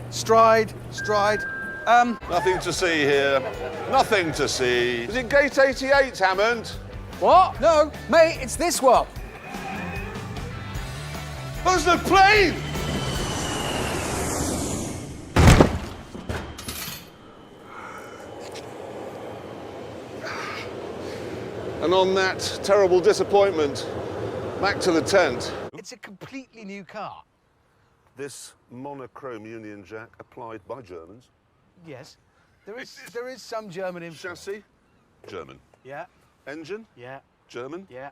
Stride. Nothing to see here. Nothing to see. Is it gate 88, Hammond? What? No, mate, it's this one. Where's the plane? And on that terrible disappointment, back to the tent. It's a completely new car. This monochrome Union Jack applied by Germans. Yes. There is some German influence. Chassis? German. Yeah. Engine? Yeah. German? Yeah.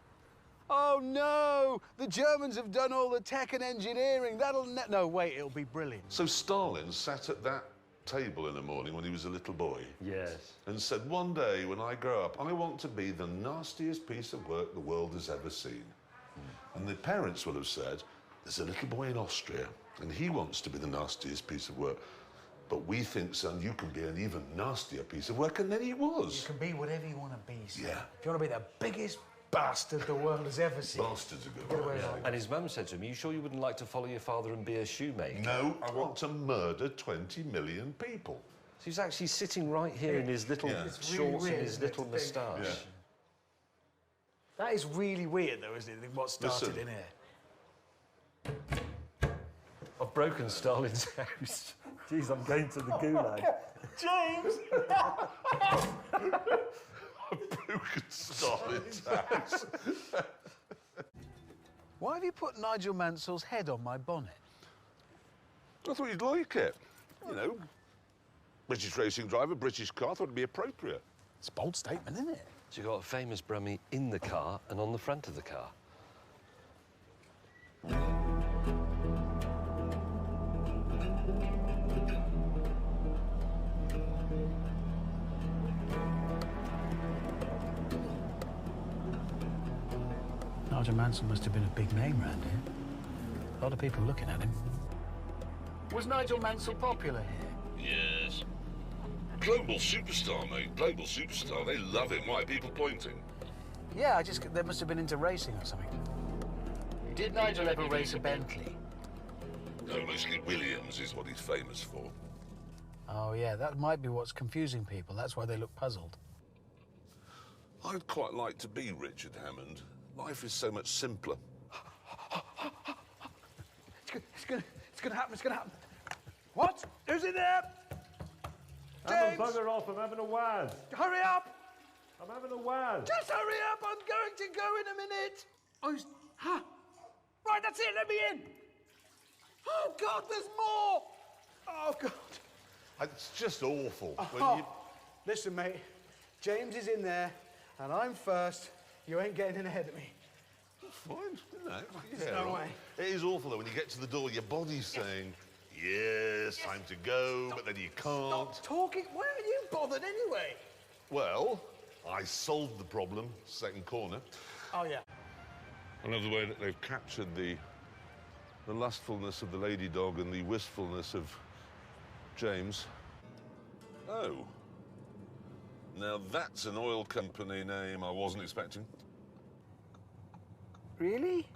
Oh, no! The Germans have done all the tech and engineering. No, wait, it'll be brilliant. So Stalin sat at that table in the morning when he was a little boy. Yes. And said, one day when I grow up, I want to be the nastiest piece of work the world has ever seen. And the parents will have said, there's a little boy in Austria, and he wants to be the nastiest piece of work. But we think, son, you can be an even nastier piece of work, and then he was. You can be whatever you want to be, son. Yeah. If you want to be the biggest bastard the world has ever seen. Bastards are good. And his mum said to him, are you sure you wouldn't like to follow your father and be a shoemaker? No, I want to murder 20 million people. So he's actually sitting right here in his little It's really shorts weird, and his isn't it, little to think? moustache. Yeah. That is really weird, though, isn't it, what started Listen. in here? I've broken Stalin's house. Jeez, I'm going to the gulag. James! Broken Stalin's house. Why have you put Nigel Mansell's head on my bonnet? I thought you'd like it. You know, British racing driver, British car, I thought it'd be appropriate. It's a bold statement, isn't it? So you've got a famous Brummie in the car and on the front of the car. Nigel Mansell must have been a big name round here. A lot of people looking at him. Was Nigel Mansell popular here? Yes. Global superstar, mate. Global superstar. They love him. Why are people pointing? Yeah, they must have been into racing or something. Did Nigel ever race a Bentley? No, mostly Williams is what he's famous for. Oh, yeah, that might be what's confusing people. That's why they look puzzled. I'd quite like to be Richard Hammond. Life is so much simpler. It's gonna happen. What? Who's in there? James! Bugger off, I'm having a waz. Hurry up! I'm having a waz. Just hurry up, I'm going to go in a minute. Right, that's it, let me in. Oh, God, there's more. Oh, God. It's just awful. Listen, mate, James is in there, and I'm first. You ain't getting in ahead of me. Fine, you know. There's no way. It is awful, though, when you get to the door, your body's saying, yes, time to go, but then you can't. Stop talking. Why are you bothered anyway? Well, I solved the problem, second corner. Oh, yeah. I love the way that they've captured the lustfulness of the lady dog and the wistfulness of James. Oh. Now that's an oil company name I wasn't expecting. Really?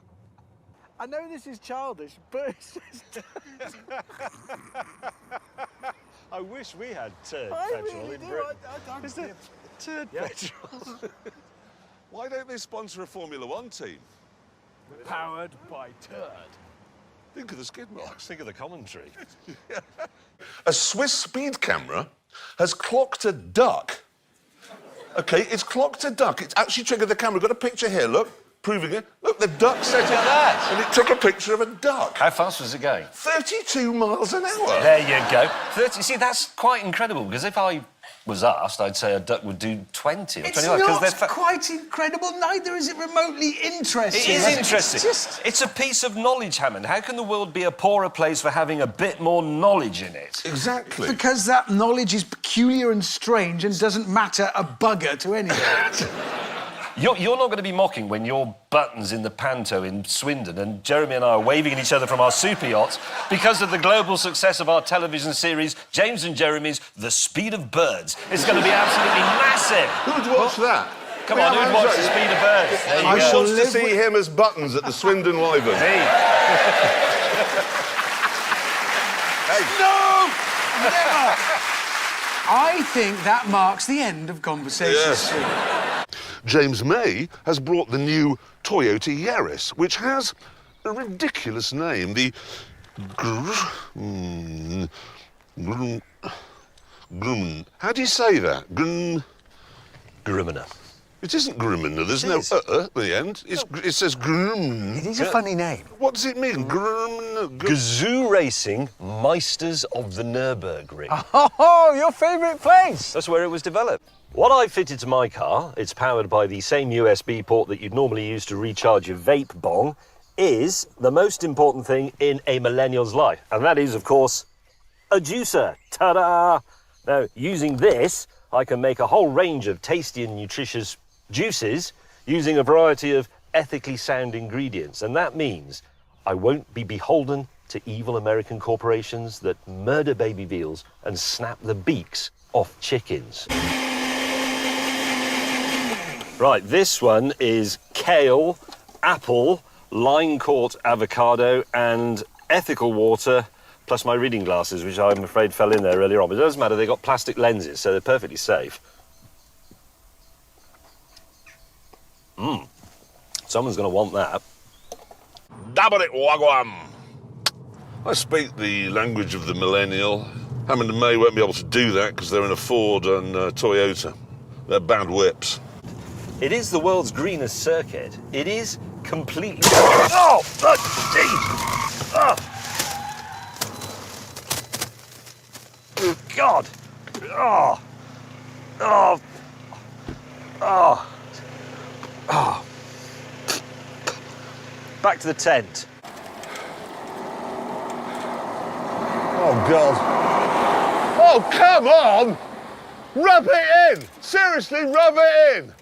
I know this is childish, but it's just... I wish we had turd I petrol really in do. Britain. I Is there turd petrol? Why don't they sponsor a Formula One team? Powered by turd. Think of the skid marks. Think of the commentary. A Swiss speed camera has clocked a duck. OK, it's clocked a duck. It's actually triggered the camera. Got a picture here, look, proving it. Look, the duck set it. Look at that. And it took a picture of a duck. How fast was it going? 32 miles an hour. There you go. 30. See, that's quite incredible, because if I was asked, I'd say a duck would do 20 or 25. It's 'cause not they're quite incredible, neither is it remotely interesting. It is interesting. It's a piece of knowledge, Hammond. How can the world be a poorer place for having a bit more knowledge in it? Exactly. Because that knowledge is peculiar and strange and doesn't matter a bugger to anyone. You're not going to be mocking when your button's in the Panto in Swindon and Jeremy and I are waving at each other from our super yachts because of the global success of our television series, James and Jeremy's The Speed of Birds. It's going to be absolutely massive. Who'd watch that? Come on, who'd watch The Speed of Birds? There you I go. want to see him as Buttons at the Swindon Wyvern. Me. No! Never! I think that marks the end of conversation. Yes. J.May has brought the new Toyota Yaris, which has a ridiculous name. The How do you say that? Gruminer. It isn't Griminer. There's no at the end. It says Grim. It is a funny name. What does it mean? Gazoo Racing, Meisters of the Nürburgring. Oh, your favourite place! That's where it was developed. What I fitted to my car, it's powered by the same USB port that you'd normally use to recharge your vape bong, is the most important thing in a millennial's life. And that is, of course, a juicer. Ta-da! Now, using this, I can make a whole range of tasty and nutritious juices using a variety of ethically sound ingredients. And that means I won't be beholden to evil American corporations that murder baby veals and snap the beaks off chickens. Right, this one is kale, apple, line-caught avocado and ethical water, plus my reading glasses, which I'm afraid fell in there earlier on. But it doesn't matter, they've got plastic lenses, so they're perfectly safe. Someone's going to want that. Dabarit wagwam. I speak the language of the millennial. Hammond and May won't be able to do that because they're in a Ford and Toyota. They're bad whips. It is the world's greenest circuit. It is completely... Oh! Oh! God! Oh! Oh! Oh! Oh! Back to the tent. Oh, God. Oh, come on! Rub it in! Seriously, rub it in!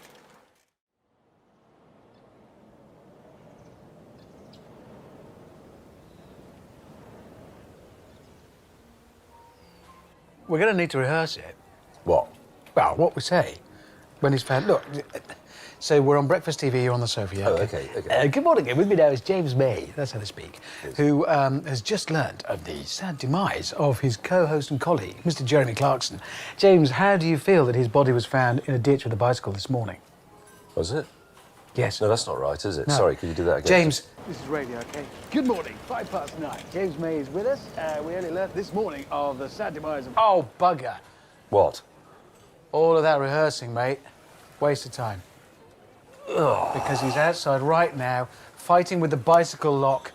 We're going to need to rehearse it. What? Well, what we say when he's found... Look, so we're on Breakfast TV, you're on the sofa, yeah? Oh, okay. Good morning, with me now is J.May, that's how to speak, who has just learnt of the sad demise of his co-host and colleague, Mr. J.Clarkson. James, how do you feel that his body was found in a ditch with a bicycle this morning? Was it? Yes. No, that's not right, is it? No. Sorry, can you do that again? James. This is radio, OK? Good morning, 9:05. J.May is with us. We only learnt this morning of the sad demise of... Oh, bugger. What? All of that rehearsing, mate. Waste of time. Ugh. Because he's outside right now, fighting with the bicycle lock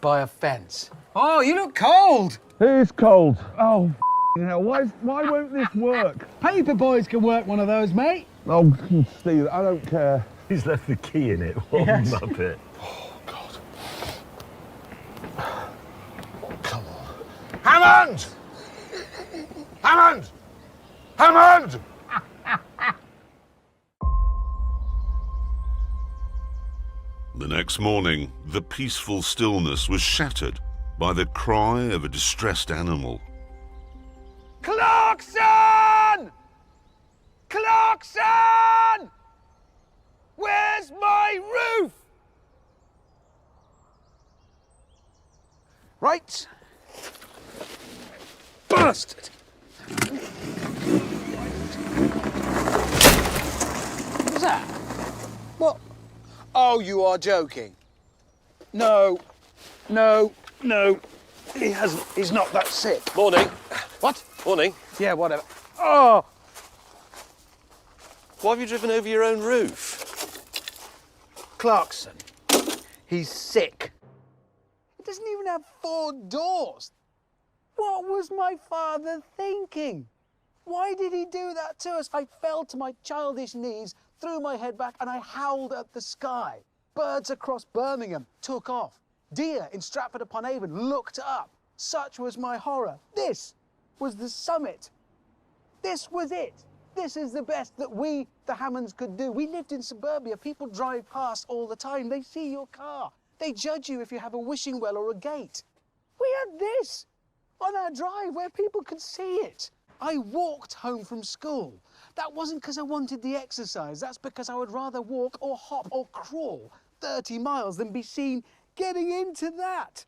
by a fence. Oh, you look cold. It is cold. Oh, hell, why won't this work? Paper boys can work one of those, mate. Oh, Steve, I don't care. He's left the key in it. What a muppet. Oh, God. Come on. Hammond! Hammond! Hammond! The next morning, the peaceful stillness was shattered by the cry of a distressed animal. Clarkson! Clarkson! Where's my roof? Right. Bastard! What was that? What? Oh, you are joking. No. He hasn't. He's not that sick. Morning. What? Morning. Yeah, whatever. Oh! Why have you driven over your own roof? Clarkson. He's sick. He doesn't even have 4 doors. What was my father thinking? Why did he do that to us? I fell to my childish knees, threw my head back, and I howled at the sky. Birds across Birmingham took off. Deer in Stratford-upon-Avon looked up. Such was my horror. This was the summit. This was it. This is the best that we, the Hammonds, could do. We lived in suburbia. People drive past all the time. They see your car. They judge you if you have a wishing well or a gate. We had this on our drive where people could see it. I walked home from school. That wasn't because I wanted the exercise. That's because I would rather walk or hop or crawl 30 miles than be seen getting into that.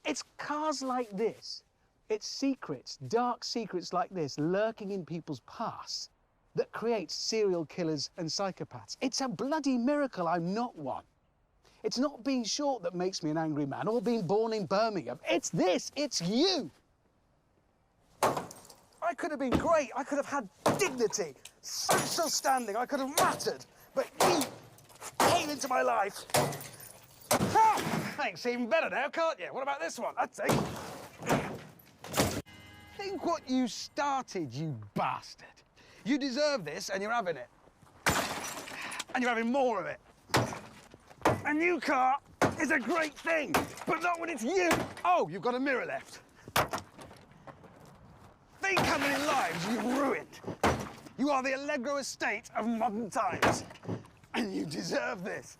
It's cars like this. It's secrets, dark secrets like this, lurking in people's pasts that creates serial killers and psychopaths. It's a bloody miracle I'm not one. It's not being short that makes me an angry man or being born in Birmingham. It's this, it's you. I could have been great. I could have had dignity, social standing. I could have mattered. But you came into my life. Ah, thanks, even better now, can't you? What about this one? That's it. Think what you started, you bastard. You deserve this, and you're having it. And you're having more of it. A new car is a great thing, but not when it's you. Oh, you've got a mirror left. Think how many lives you've ruined. You are the Allegro estate of modern times, and you deserve this.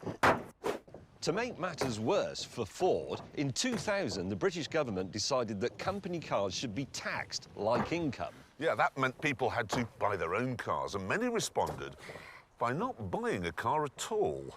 To make matters worse for Ford, in 2000, the British government decided that company cars should be taxed like income. Yeah, that meant people had to buy their own cars, and many responded by not buying a car at all.